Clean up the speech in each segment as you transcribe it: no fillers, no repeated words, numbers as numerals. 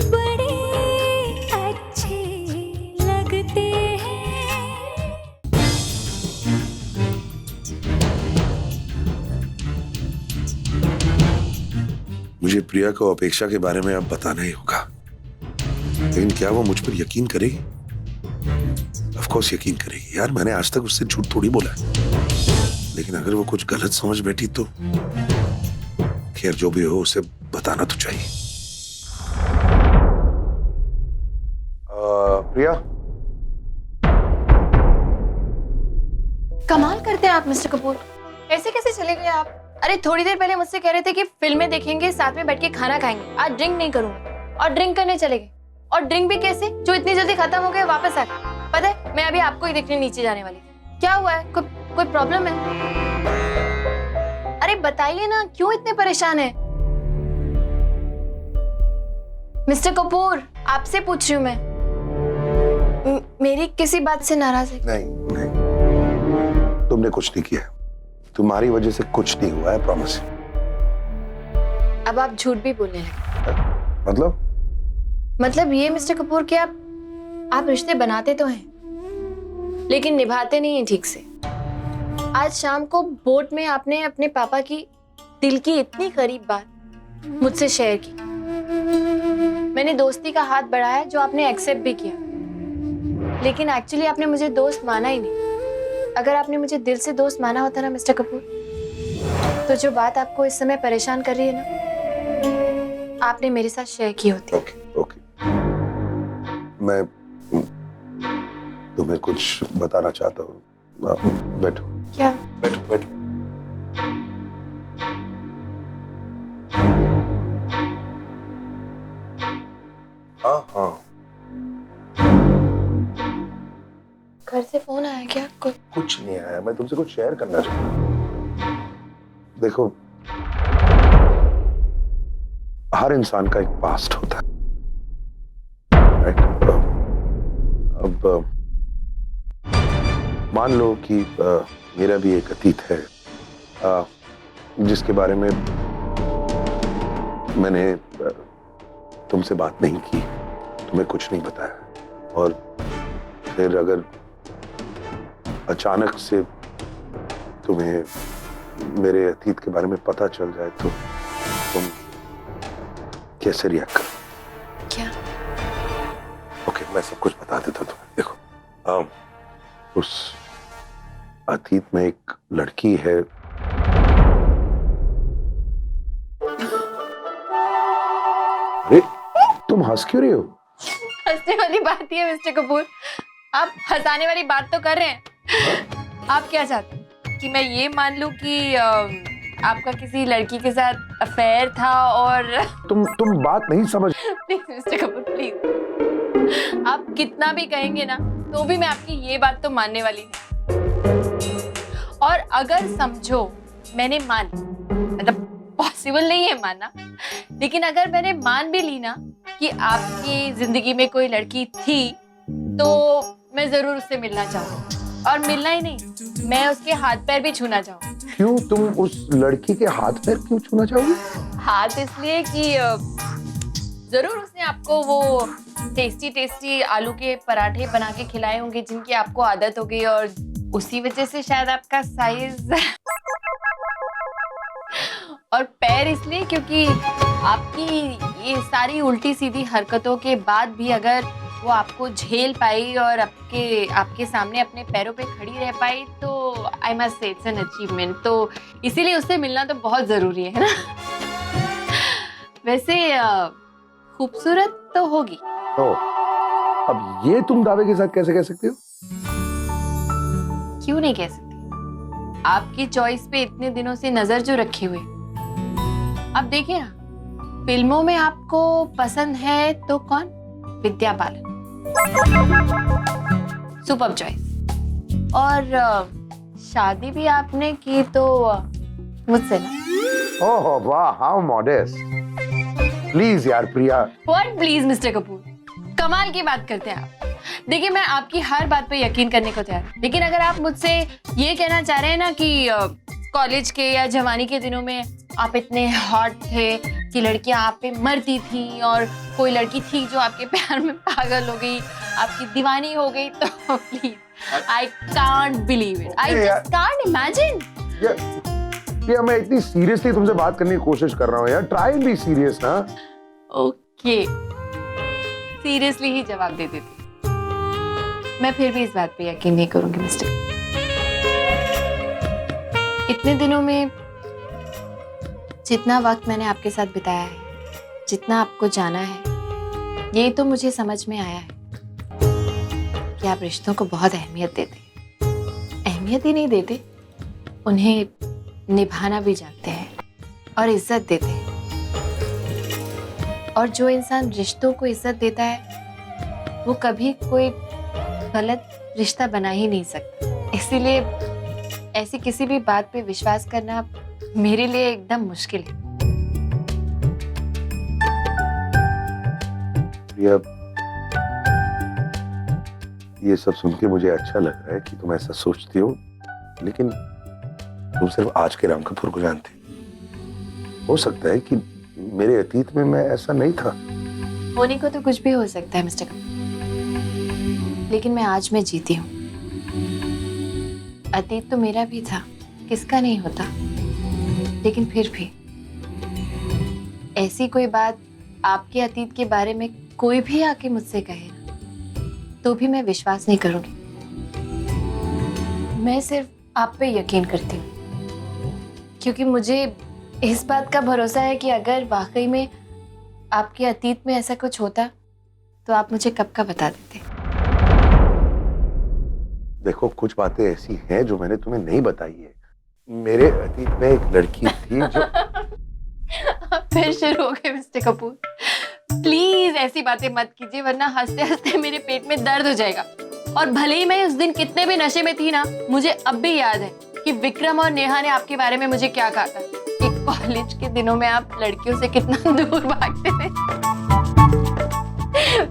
बड़े अच्छे लगते हैं। मुझे प्रिया को अपेक्षा के बारे में अब बताना ही होगा, लेकिन क्या वो मुझ पर यकीन करेगी? ऑफ कोर्स यकीन करेगी यार, मैंने आज तक उससे झूठ थोड़ी बोला है। लेकिन अगर वो कुछ गलत समझ बैठी तो खैर जो भी हो उसे बताना तो चाहिए। प्रिया, कमाल करते हैं आप मिस्टर कपूर, ऐसे कैसे चले गए आप? अरे थोड़ी देर पहले मुझसे कह रहे थे कि फिल्में देखेंगे, साथ में बैठ के खाना खाएंगे, आज ड्रिंक नहीं करूंगा और ड्रिंक करने चले गए। और ड्रिंक भी कैसे, जो इतनी जल्दी खत्म हो गए वापस आ गए। पता है मैं अभी आपको ही देखने नीचे जाने वाली थी। क्या हुआ है, कोई प्रॉब्लम है? अरे बताइए ना, क्यों इतने परेशान है? मिस्टर कपूर आपसे पूछ रही हूँ मैं, मेरी किसी बात से नाराज है? नहीं, तुमने कुछ नहीं किया, तुम्हारी वजह से कुछ नहीं हुआ है, प्रॉमिस। अब आप झूठ भी बोलने लगे। मतलब ये मिस्टर कपूर कि आप रिश्ते बनाते तो हैं लेकिन निभाते नहीं हैं ठीक से। आज शाम को बोट में आपने अपने पापा की दिल की इतनी करीब बात मुझसे शेयर की। मैंने दोस्ती का हाथ बढ़ाया जो आपने एक्सेप्ट भी किया, लेकिन एक्चुअली आपने मुझे दोस्त माना ही नहीं। अगर आपने मुझे दिल से दोस्त माना होता ना मिस्टर कपूर, तो जो बात आपको इस समय परेशान कर रही है ना, आपने मेरे साथ शेयर की होती। ओके। मैं तुम्हें कुछ बताना चाहता हूँ, बैठो। क्या? बैठो। हाँ। घर से फोन आया क्या? कुछ नहीं आया, मैं तुमसे कुछ शेयर करना चाहता हूँ। देखो, हर इंसान का एक पास्ट होता है, राइट? अब मान लो कि मेरा भी एक अतीत है जिसके बारे में मैंने तुमसे बात नहीं की, तुम्हें कुछ नहीं बताया, और फिर अगर अचानक से तुम्हें मेरे अतीत के बारे में पता चल जाए तो तुम कैसे रिएक्ट करो? क्या? ओके, मैं सब कुछ बता देता हूँ तुम्हें। देखो, उस अतीत में एक लड़की है। अरे तुम हंस क्यों रही हो? हंसने वाली बात ही है मिस्टर कपूर, आप हंसाने वाली बात तो कर रहे हैं। आप क्या चाहते हैं कि मैं ये मान लूं कि आपका किसी लड़की के साथ अफेयर था? और तुम बात नहीं समझ। प्लीज मिस्टर कपूर प्लीज, आप कितना भी कहेंगे ना तो भी मैं आपकी ये बात तो मानने वाली नहीं। और अगर समझो मैंने मान, मतलब पॉसिबल नहीं है मानना, लेकिन अगर मैंने मान भी ली ना कि आपकी जिंदगी में कोई लड़की थी, तो मैं जरूर उससे मिलना चाहूंगी। और मिलना ही नहीं, मैं उसके हाथ पैर भी छूना चाहूंगी। क्यों? तुम उस लड़की के हाथ पैर क्यों छूना चाहोगी? हाथ इसलिए कि जरूर उसने आपको वो टेस्टी आलू के पराठे बना के खिलाए होंगे जिनकी आपको आदत हो गई, और उसी वजह से शायद आपका साइज और पैर इसलिए क्योंकि आपकी ये सारी उल्टी सीधी हरकतों के बाद भी अगर वो आपको झेल पाई और आपके सामने अपने पैरों पे खड़ी रह पाई, तो I must say it's an achievement. तो इसीलिए उससे मिलना तो बहुत जरूरी है ना? वैसे खूबसूरत तो होगी। अब ये तुम दावे के साथ कैसे कह सकते हो? क्यों नहीं कह सकती? आपकी चॉइस पे इतने दिनों से नजर जो रखे हुए, अब देखिए ना, फिल्मों में आपको पसंद है तो कौन? Vidya Balan, super choice. और शादी भी आपने की तो मुझसे ना। ओह वाह, हाउ मॉडेस्ट। प्लीज यार प्रिया। व्हाट प्लीज मिस्टर कपूर, कमाल की बात करते हैं आप। देखिए मैं आपकी हर बात पे यकीन करने को तैयार हूं, लेकिन अगर आप मुझसे ये कहना चाह रहे हैं ना कि कॉलेज के या जवानी के दिनों में आप इतने हॉट थे कि लड़कियां आप पे मरती थी और कोई लड़की थी जो आपके प्यार में पागल हो गई, आपकी दीवानी हो गई, तो please I can't believe it, I just can't imagine. यार मैं इतनी सीरियसली तुमसे बात करने की कोशिश कर रहा हूँ यार, ट्राई एंड बी सीरियस ना। ओके, सीरियसली ही जवाब दे देती। मैं फिर भी इस बात पे यकीन नहीं करूंगी मिस्टर। इतने दिनों में जितना वक्त मैंने आपके साथ बिताया है, जितना आपको जाना है, ये तो मुझे समझ में आया है कि आप रिश्तों को बहुत अहमियत देते। अहमियत ही नहीं देते, उन्हें निभाना भी जानते हैं और इज्जत देते हैं। और जो इंसान रिश्तों को इज्जत देता है वो कभी कोई गलत रिश्ता बना ही नहीं सकता। इसीलिए ऐसी किसी भी बात पे विश्वास करना मेरे लिए एकदम मुश्किल है। ये सब सुन के मुझे अच्छा लग रहा है कि तुम ऐसा सोचती हो, लेकिन तुम सिर्फ आज के राम कपूर को जानते हो सकता है कि मेरे अतीत में मैं ऐसा नहीं था। होने को तो कुछ भी हो सकता है मिस्टर कपूर, लेकिन मैं आज में जीती हूँ। अतीत तो मेरा भी था, किसका नहीं होता, लेकिन फिर भी ऐसी कोई बात आपके अतीत के बारे में कोई भी आके मुझसे कहे तो भी मैं विश्वास नहीं करूंगी। मैं सिर्फ आप पे यकीन करती हूँ, क्योंकि मुझे इस बात का भरोसा है कि अगर वाकई में आपके अतीत में ऐसा कुछ होता तो आप मुझे कब का बता देते। देखो, कुछ बातें ऐसी हैं जो मैंने तुम्हें नहीं बताई है। मेरे अतीत में एक लड़की थी जो फिर शुरू हो गए मिस्टर कपूर। प्लीज ऐसी बातें मत कीजिए, वरना हंसते हंसते मेरे पेट में दर्द हो जाएगा। और भले ही मैं उस दिन कितने भी नशे में थी ना, मुझे अब भी याद है कि विक्रम और नेहा ने आपके बारे में मुझे क्या कहा था कि कॉलेज के दिनों में आप लड़कियों से कितना दूर भागते थे।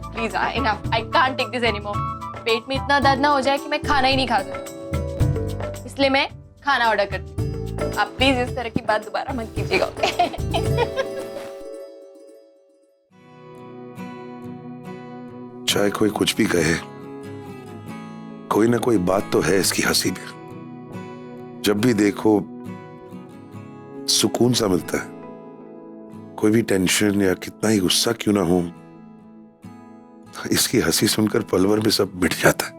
Please enough, I can't take this anymore. पेट में इतना दर्द ना हो जाए कि मैं खाना ही नहीं खा सकती, इसलिए मैं खाना ऑर्डर करती हूँ। आप प्लीज इस तरह की बात दोबारा मत कीजिएगा। चाहे कोई कुछ भी कहे, कोई ना कोई बात तो है इसकी हंसी में। जब भी देखो सुकून सा मिलता है। कोई भी टेंशन या कितना ही गुस्सा क्यों ना हो, इसकी हंसी सुनकर पल भर में सब मिट जाता है।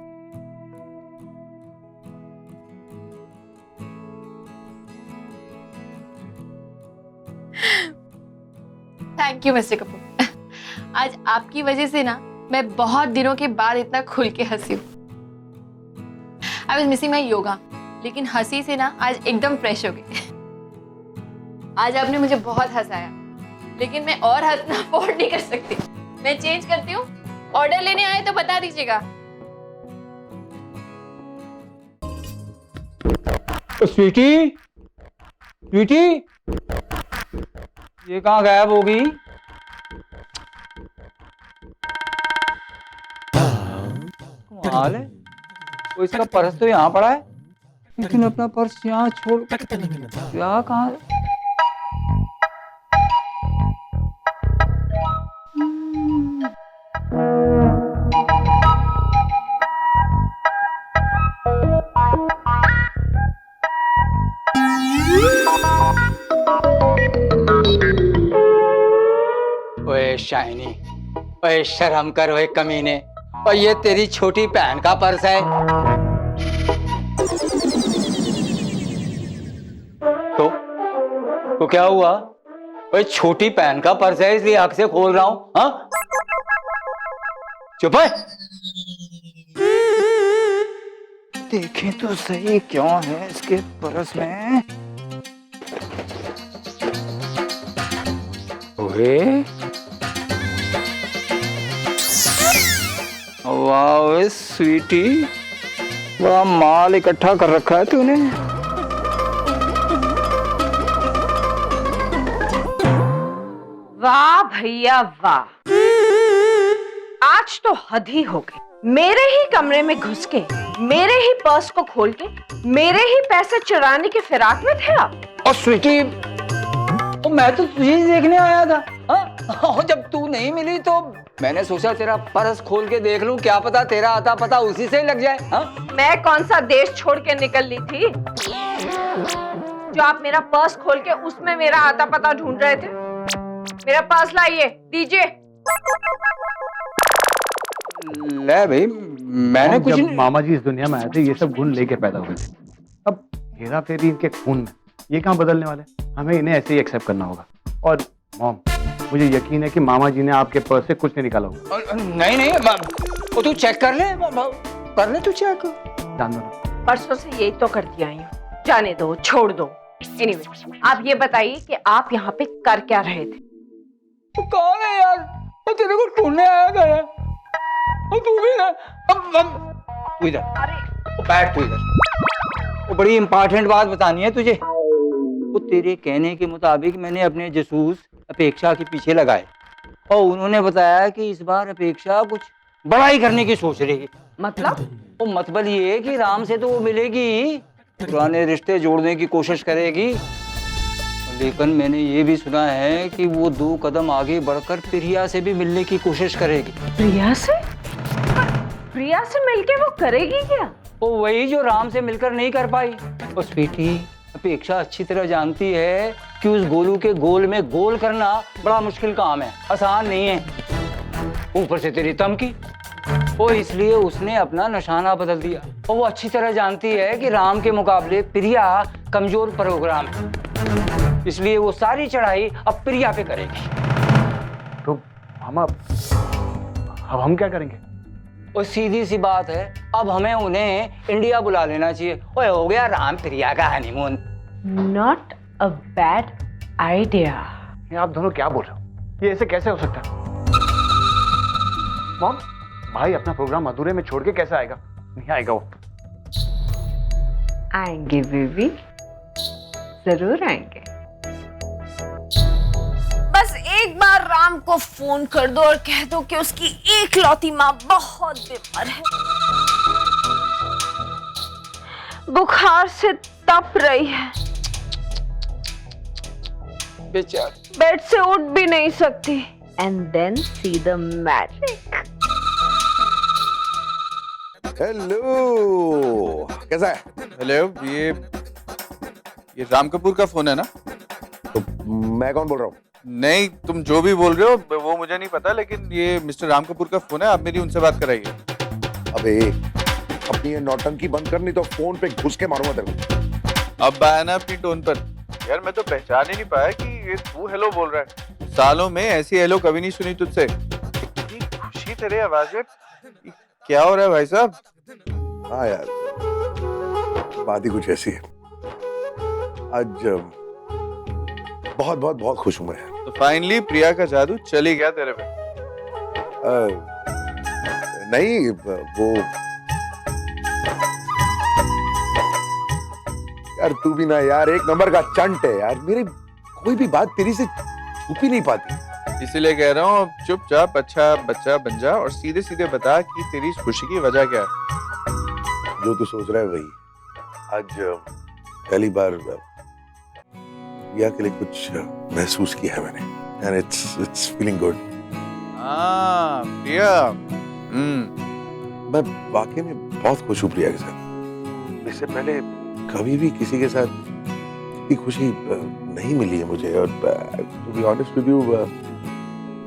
Thank you mister Kapoor. आज आपकी वजह से ना मैं बहुत दिनों के बाद इतना खुल के हंसी हूँ। I was missing my yoga, लेकिन हंसी से ना आज एकदम फ्रेश हो गई। आज आपने मुझे बहुत हंसाया, लेकिन मैं और हंसना अफोर्ड नहीं कर सकती। मैं चेंज करती हूँ। ऑर्डर लेने आए तो बता दीजिएगा। स्वीटी, स्वीटी, ये कहाँ गायब हो गई? कमाल है, वो इसका पर्स तो यहाँ पड़ा है, लेकिन अपना पर्स यहाँ छोड़ क्या कहाँ? ओए शाइनी, ओए शर्म कर ओए कमीने, और ये तेरी छोटी बहन का पर्स है। तो क्या हुआ? ओए छोटी बहन का पर्स है इसलिए हक से खोल रहा हूं। हाँ, चुप है। देखें तो सही क्यों है इसके पर्स में। ओए वाह स्वीटी, बड़ा माल इकट्ठा कर रखा है तूने। वाह भैया वाह, आज तो हद ही हो गई। मेरे ही कमरे में घुस के, मेरे ही पर्स को खोल के, मेरे ही पैसे चुराने के फिराक में थे आप। और स्वीटी, मैं तो तुझे ही देखने आया था। हाँ, और जब तू नहीं मिली तो मैंने सोचा तेरा पर्स खोल के देख लूं, क्या पता तेरा आता पता उसी से ही लग जाए। हाँ, मैं कौन सा देश छोड़ के निकल ली थी जो आप मेरा पर्स खोल के उसमें मेरा आता पता ढूंढ रहे थे? मेरा पर्स लाइए, दीजिए। ले भाई, मैंने कुछ जब नहीं। मामा जी इस दुनिया में आए थे ये सब गुण लेके पैदा हुए थे। अब हेरा फेरी इनके खून में, ये कहाँ बदलने वाले, हमें इन्हें ऐसे ही एक्सेप्ट करना होगा। और मॉम, मुझे यकीन है कि मामा जी ने आपके पर्स से कुछ नहीं निकाला होगा। नहीं नहीं, वो तू चेक कर ले तू चेक। जान दो ना। परसों से यही तो करती आई हूँ, जाने दो, छोड़ दो। एनीवे, आप ये बताइए कि आप यहाँ पे कर क्या रहे थे? तू कौन है यार? वो तेरे को ढूंढने आया था यार। और तू भी ना, तू इधर, अरे बैठ तू इधर। वो बड़ी इंपॉर्टेंट बात बतानी है तुझे। वो तेरे कहने के मुताबिक मैंने अपने जासूस अपेक्षा के पीछे लगाए और उन्होंने बताया कि इस बार अपेक्षा कुछ बड़ा ही करने की सोच रही है। मतलब? वो मतलब ये है कि राम से तो वो मिलेगी, पुराने रिश्ते जोड़ने की कोशिश करेगी, लेकिन मैंने ये भी सुना है कि वो 2 कदम आगे बढ़कर प्रिया से भी मिलने की कोशिश करेगी। प्रिया से? प्रिया से मिलके वो करेगी क्या? वो वही जो राम से मिलकर नहीं कर पाई। और स्वीटी, अपेक्षा अच्छी तरह जानती है कि उस गोलू के गोल में गोल करना बड़ा मुश्किल काम है, आसान नहीं है। ऊपर से तेरी धमकी, वो इसलिए उसने अपना निशाना बदल दिया। और वो अच्छी तरह जानती है कि राम के मुकाबले प्रिया कमजोर प्रोग्राम है, इसलिए वो सारी चढ़ाई अब प्रिया पे करेगी। तो मामा अब हम क्या करेंगे? और सीधी सी बात है, अब हमें उन्हें इंडिया बुला लेना चाहिए। ओए, हो गया राम प्रिया का honeymoon. Not a bad idea. ये आप दोनों क्या बोल रहे हो? ये ऐसे कैसे हो सकता है? मॉम, भाई अपना प्रोग्राम अधूरे में छोड़ के कैसे आएगा? नहीं आएगा वो। आएंगे बेबी, जरूर आएंगे। बस एक बार राम को फोन कर दो और कह दो कि उसकी एकलौती माँ बहुत बीमार है, बुखार से तप रही है, बेचार बेड से उठ भी नहीं सकती। And then see the magic. Hello, कैसा है? हेलो, ये राम कपूर का फोन है ना? तो मैं कौन बोल रहा हूँ? नहीं, तुम जो भी बोल रहे हो वो मुझे नहीं पता, लेकिन ये मिस्टर राम कपूर का फोन है। आप मेरी उनसे बात कराइए। अबे, अपनी ये नौटंकी बंद करनी तो फोन पे घुस के मारूंगा तेरे को। अब आया ना अपनी टोन पर। यार मैं तो पहचान ही नहीं पाया कि ये तू हेलो बोल रहा है। सालों में ऐसी हेलो कभी नहीं सुनी तुझसे। इतनी खुशी तेरे आवाज में। क्या हो रहा है भाई साहब? हाँ यार, बात ही कुछ ऐसी है। आज बहुत बहुत बहुत खुश हूं मैं। तो फाइनली प्रिया का जादू चल ही गया तेरे पे। नहीं, वो यार तू भी ना यार एक नंबर का चंट है यार। मेरी कोई भी बात तेरी से छुप ही नहीं पाती। इसीलिए कह रहा हूँ, चुपचाप अच्छा बच्चा बन जा और सीधे सीधे बता कि तेरी इस खुशी की वजह क्या है। जो तू सोच रहा है वही। आज पहली बार प्रिया के लिए कुछ महसूस किया है मैंने, and it's feeling good। हाँ, प्रिया। मैं वाकई में बहुत खुश हूँ प्रिया के साथ। इससे पहले कभी भी किसी के साथ इतनी खुशी नहीं मिली है मुझे। और to be honest with you,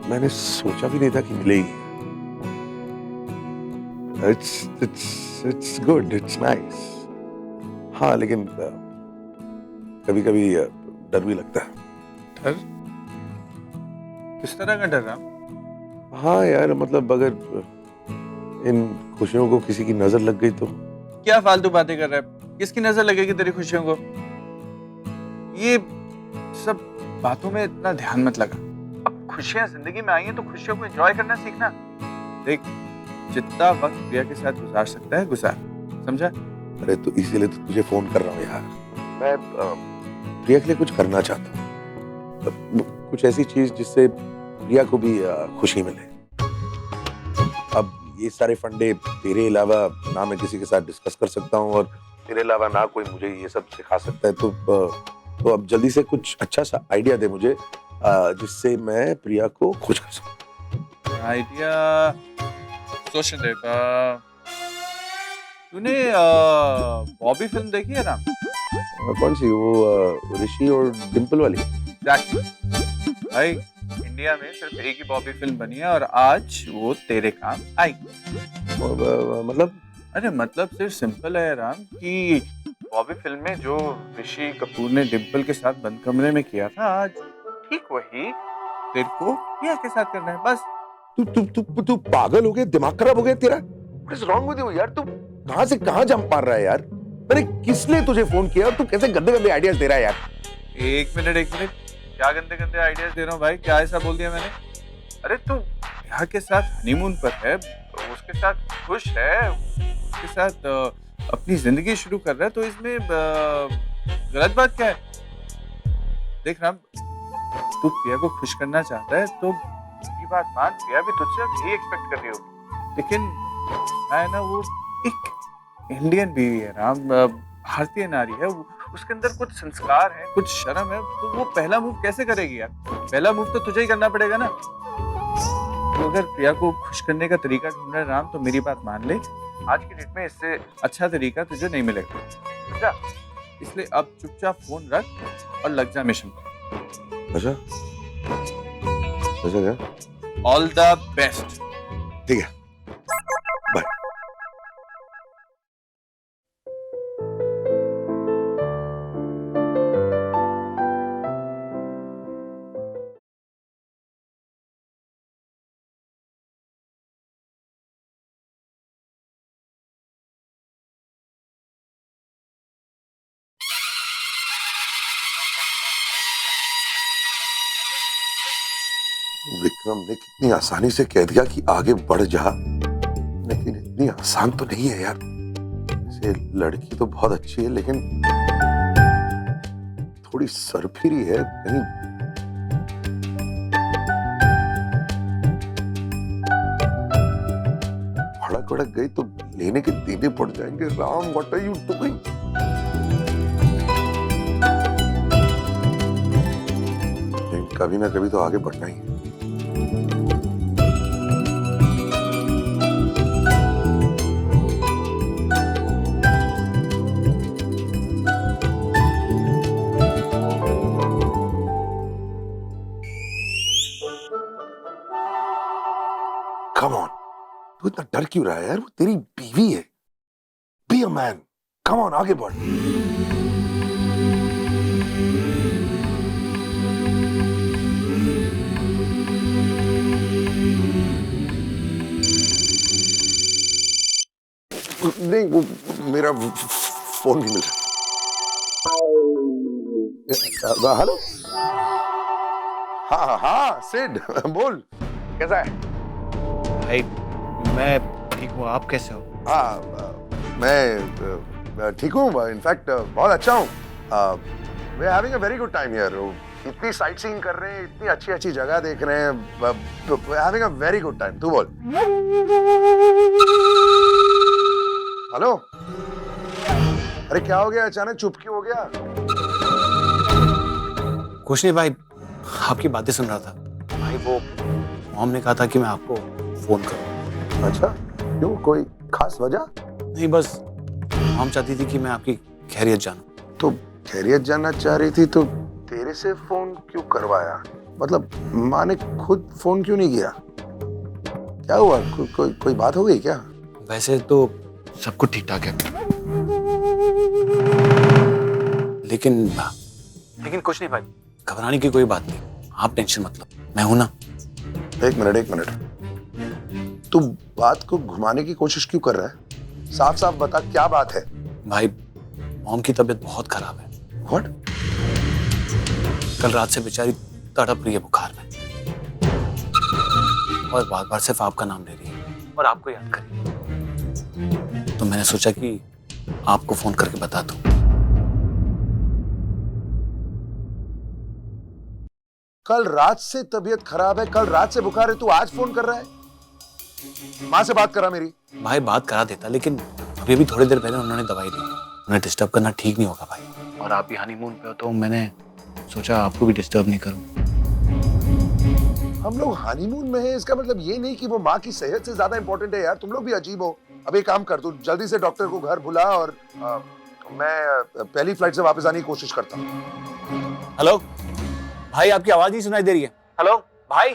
मैंने सोचा भी नहीं था कि मिलेगी। It's good, it's nice। हाँ, लेकिन कभी कभी डर भी लगता है। डर? किस तरह का डर? हाँ यार, मतलब अगर इन खुशियों को किसी की नजर लग गई तो। क्या फालतू बातें कर रहा है? किसकी नजर लगेगी तेरी खुशियों को? ये सब बातों में इतना ध्यान मत लगा। अब खुशियां जिंदगी में आई हैं तो खुशियों को एंजॉय करना सीखना। देख, जितना वक्त प्रिया के साथ गुजार सकता है गुजार, समझा? अरे तो इसीलिए तो तुझे फोन कर रहा हूँ यार। मैं प्रिया के लिए कुछ करना चाहता हूँ, कुछ ऐसी चीज जिससे प्रिया को भी खुशी मिले। अब ये सारे फंडे तेरे अलावा ना मैं किसी के साथ डिस्कस कर सकता हूँ और तेरे अलावा ना कोई मुझे ये सब सिखा सकता है। तो तो अब जल्दी से कुछ अच्छा सा आइडिया दे मुझे, जिससे मैं प्रिया को खुश कर सकूं। आइडिया सोचने दे। तूने बॉबी फिल्म देखी है ना? कौन सी? वो ऋषि और डिम्पल वाली? भाई इंडिया में सिर्फ एक ही बॉबी फिल्म बनी है और आज वो तेरे काम आई। मतलब? अरे मतलब सिर्फ सिंपल है राम कि बॉबी फिल्म में जो ऋषि कपूर ने डिम्पल के साथ बंद कमरे में किया था, आज ठीक वही तेरे को प्रिया के साथ करना है। बस तू पागल हो गया? दिमाग खराब हो गया तेरा? What is wrong with you यार? तू कहां से कहां जंप मार रहा है यार? अरे किसने तुझे फोन किया? तू कैसे गंदे गंदे आइडियाज दे रहा है यार? एक मिनट, क्या गंदे गंदे आइडियाज दे रहा हूँ भाई? क्या ऐसा बोल दिया मैंने? अरे तू यहाँ के साथ हनीमून पर है, उसके साथ खुश है, उसके साथ अपनी जिंदगी शुरू कर रहा है, तो इसमें गलत बात क्या है? देख राम, तू प्रिया को खुश करना चाहता है तो ये बात मान, प्रिया भी तुझसे यही एक्सपेक्ट कर रही होगी। लेकिन है ना, वो एक इंडियन बीवी है राम, भारतीय नारी है, उसके अंदर कुछ संस्कार है, कुछ शर्म है, तो वो पहला मूव कैसे करेगी यार? पहला मूव तो तुझे ही करना पड़ेगा ना। तो अगर प्रिया को खुश करने का तरीका ढूंढ रहा है राम, तो मेरी बात मान ले, आज की डेट में इससे अच्छा तरीका तुझे नहीं मिलेगा, समझा? इसलिए अब चुपचाप फोन रख और लग जा मिशन पर। अच्छा क्या? All the best. ठीक है, बाय। विक्रम ने कितनी आसानी से कह दिया कि आगे बढ़ जा, लेकिन इतनी आसान तो नहीं है यार। वैसे लड़की तो बहुत अच्छी है, लेकिन थोड़ी सरफिरी है। कहीं भड़क भड़क गई तो लेने के देने पड़ जाएंगे। Ram, what are you doing? कभी ना कभी तो आगे बढ़ना ही है। Come on, तू इतना डर क्यों रहा है यार? वो तेरी बीवी है। Be a man. Come on, आगे बढ़। नहीं, वो मेरा फोन नहीं मिल रहा। हेलो, हाँ सिड, बोल, कैसा है? भाई मैं ठीक हूँ, आप कैसे हो? हाँ, मैं ठीक हूँ, इनफैक्ट बहुत अच्छा हूँ। We are having a very good time here. इतनी साइट सीइंग कर रहे हैं, इतनी अच्छी अच्छी जगह देख रहे हैं, we are having a very good time. तू बोल। हेलो, अरे क्या हो गया? अचानक चुप क्यों हो गया? कुछ नहीं भाई, आपकी बातें सुन रहा था। भाई वो मॉम ने कहा था कि मैं आपको फोन करूं। अच्छा, क्यों? कोई खास वजह? नहीं, बस मॉम चाहती थी कि मैं आपकी खैरियत जानूं। तो खैरियत जानना चाह रही थी तो तेरे से फोन क्यों करवाया? मतलब माँ ने खुद फोन क्यों नहीं किया? क्या हुआ? कोई बात हो गई क्या? वैसे तो सब कुछ ठीक ठाक है, लेकिन कुछ नहीं भाई, घबराने की कोई बात नहीं, आप टेंशन मत लो, मैं हूं ना। एक मिनट, तू बात को घुमाने की कोशिश क्यों कर रहा है? साफ साफ बता, क्या बात है? भाई मॉम की तबीयत बहुत खराब है। व्हाट? कल रात से बेचारी तड़प रही है बुखार में, और बार बार सिर्फ आपका नाम ले रही है और आपको याद कर रही है। तो मैंने सोचा कि आपको फोन करके बता दूं। कल रात से तबीयत खराब है, कल रात से बुखार है, तू आज फोन कर रहा है? माँ से बात करा मेरी। भाई बात करा देता, लेकिन अभी थोड़ी देर पहले उन्होंने दवाई दी, उन्हें डिस्टर्ब करना ठीक नहीं होगा भाई। और आप भी हनीमून पे हो तो मैंने सोचा आपको भी डिस्टर्ब नहीं करूं। हम लोग हनीमून में हैं, इसका मतलब ये नहीं कि वो माँ की सेहत से ज्यादा इंपॉर्टेंट है यार। तुम लोग भी अजीब हो। अब एक काम कर, तू जल्दी से डॉक्टर को घर बुला और मैं पहली फ्लाइट से वापस आने की कोशिश करता हूँ। हेलो भाई, आपकी आवाज नहीं सुनाई दे रही है। हेलो भाई,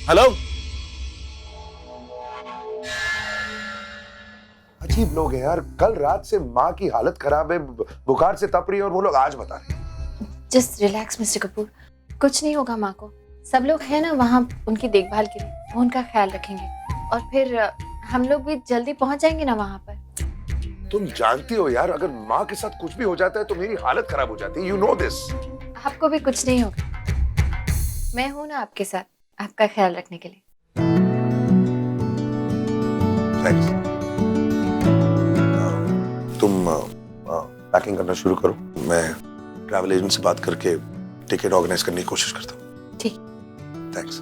हेलो। अजीब लोग हैं यार। कल रात से माँ की हालत खराब है, बुखार से तप रही है और वो लोग आज बता रहे हैं। जस्ट रिलैक्स मिस्टर कपूर, कुछ नहीं होगा माँ को। सब लोग हैं ना वहाँ उनकी देखभाल के लिए, वो उनका ख्याल रखेंगे और फिर हम लोग भी जल्दी पहुंच जाएंगे ना वहाँ पर। तुम जानती हो यार, अगर माँ के साथ कुछ भी हो जाता है तो मेरी हालत खराब हो जाती है। You know this. आपको भी कुछ नहीं होगा, मैं हूं ना आपके साथ, आपका ख्याल रखने के लिए। थैंक्स। तुम पैकिंग करना शुरू करो, मैं ट्रैवल एजेंट से बात करके टिकट ऑर्गेनाइज करने की कोशिश करता हूँ। ठीक। थैंक्स।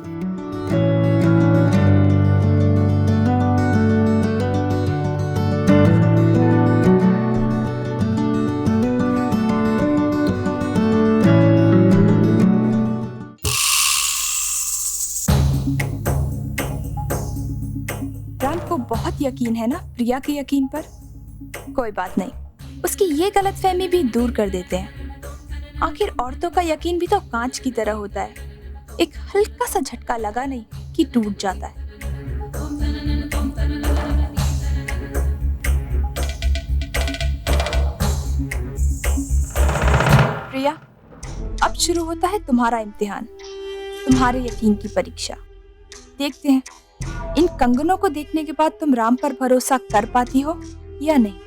राम को बहुत यकीन है ना प्रिया के यकीन पर। कोई बात नहीं, उसकी ये गलतफहमी भी दूर कर देते हैं। आखिर औरतों का यकीन भी तो कांच की तरह होता है, एक हल्का सा झटका लगा नहीं कि टूट जाता है। प्रिया, अब शुरू होता है तुम्हारा इम्तिहान, तुम्हारे यकीन की परीक्षा। देखते हैं इन कंगनों को देखने के बाद तुम राम पर भरोसा कर पाती हो या नहीं।